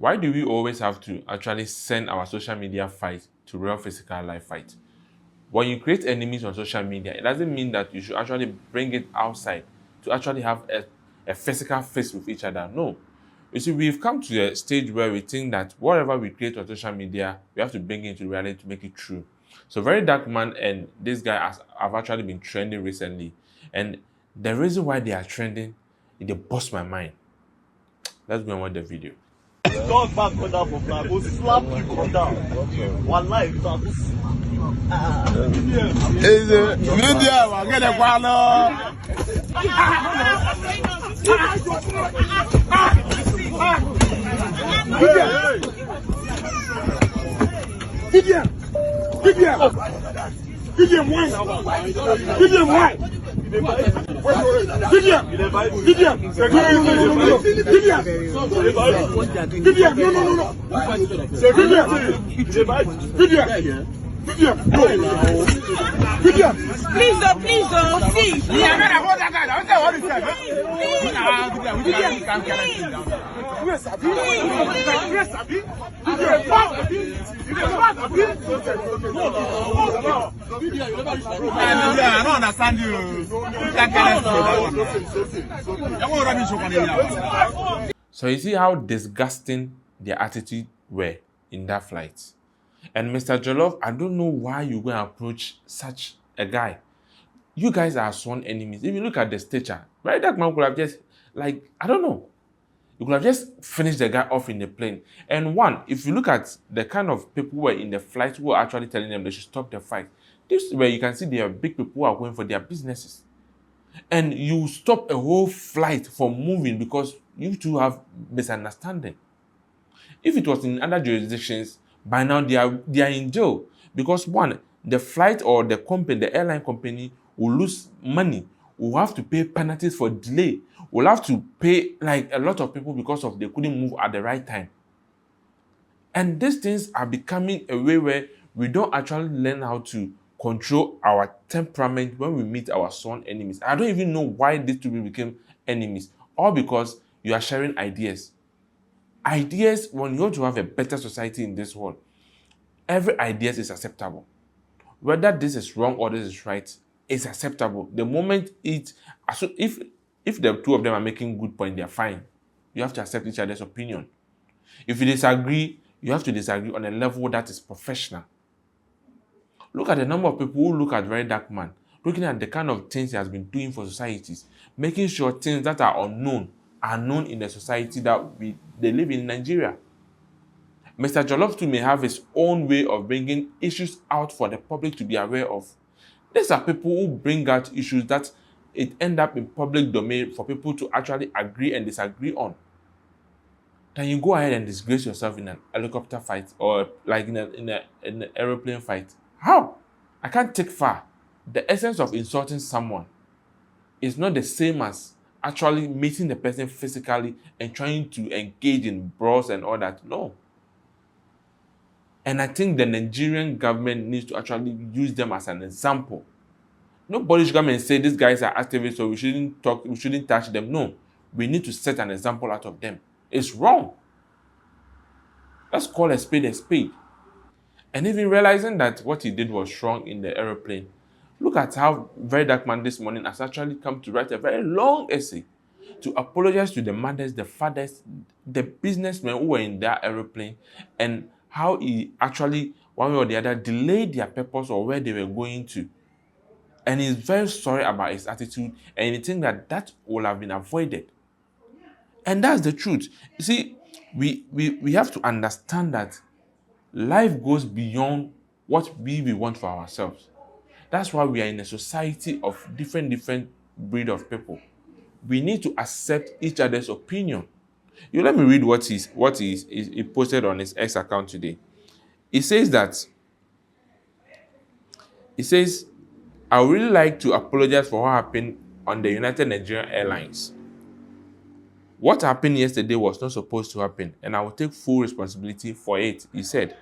Why do we always have to actually send our social media fight to real physical life fight? When you create enemies on social media, it doesn't mean that you should actually bring it outside to actually have a physical face with each other. No. You see, we've come to a stage where we think that whatever we create on social media, we have to bring it into reality to make it true. So VeryDarkMan and this guy have actually been trending recently. And the reason why they are trending, it bust my mind. Let's go and watch the video. Dog back on that for flag. Will slap you come down. One life. Is it media? I get a follow. VDM wine. VDM wine. Please, see. I don't understand you. So you see how disgusting their attitude were in that flight. And Mr. Jollof, I don't know why you go and approach such a guy. You guys are sworn enemies. If you look at the stature, VeryDarkMan could have just, like, I don't know. You could have just finished the guy off in the plane. And one, if you look at the kind of people who were in the flight who were actually telling them they should stop the fight, this is where you can see there are big people who are going for their businesses. And you stop a whole flight from moving because you two have misunderstanding. If it was in other jurisdictions, by now they are in jail. Because one, the flight or the company, the airline company, will lose money, will have to pay penalties for delay, will have to pay like a lot of people because of they couldn't move at the right time. And these things are becoming a way where we don't actually learn how to control our temperament when we meet our sworn enemies. I don't even know why these two people became enemies. All because you are sharing ideas. Ideas, when you want to have a better society in this world, every idea is acceptable. Whether this is wrong or this is right, it's acceptable. The moment if the two of them are making good point, they're fine. You have to accept each other's opinion. If you disagree, you have to disagree on a level that is professional. Look at the number of people who look at VeryDarkMan, looking at the kind of things he has been doing for societies, making sure things that are unknown are known in the society that they live in Nigeria. Mr. Jollof too may have his own way of bringing issues out for the public to be aware of. These are people who bring out issues that it end up in public domain for people to actually agree and disagree on. Then you go ahead and disgrace yourself in an helicopter fight or like in an aeroplane fight. How? I can't take far. The essence of insulting someone is not the same as actually meeting the person physically and trying to engage in brawls and all that. No. And I think the Nigerian government needs to actually use them as an example. Nobody should come and say these guys are activists, so we shouldn't touch them. No. We need to set an example out of them. It's wrong. Let's call a spade a spade. And even realizing that what he did was wrong in the aeroplane, look at how VeryDarkMan this morning has actually come to write a very long essay to apologize to the mothers, the fathers, the businessmen who were in that aeroplane, and how he actually, one way or the other, delayed their purpose or where they were going to. And he's very sorry about his attitude, and he thinks that would have been avoided. And that's the truth. You see, we have to understand that life goes beyond what we want for ourselves. That's why we are in a society of different breed of people. We need to accept each other's opinion. You let me read what he posted on his X account today. He says, I would really like to apologize for what happened on the United Nigerian Airlines. What happened yesterday was not supposed to happen, and I will take full responsibility for it, he said.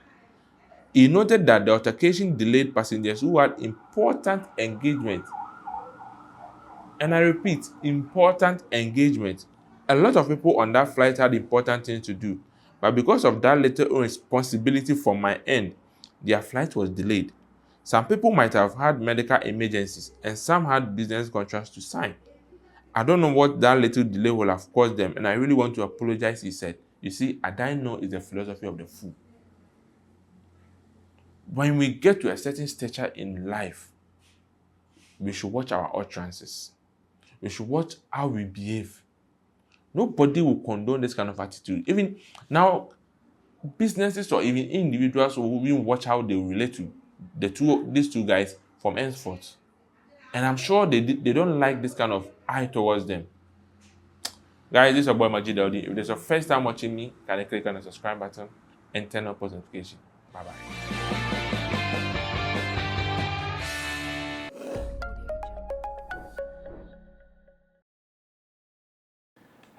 He noted that the altercation delayed passengers who had important engagement. And I repeat, important engagement. A lot of people on that flight had important things to do. But because of that little irresponsibility from my end, their flight was delayed. Some people might have had medical emergencies, and some had business contracts to sign. I don't know what that little delay will have caused them, and I really want to apologize, he said. You see, I don't know is the philosophy of the fool. When we get to a certain stature in life, we should watch our utterances. We should watch how we behave. Nobody will condone this kind of attitude. Even now, businesses or even individuals will even watch how they relate to these two guys from henceforth. And I'm sure they don't like this kind of eye towards them. Guys, this is your boy Majid Daudi. If this is your first time watching me, can you click on the subscribe button and turn on post notification. Bye bye.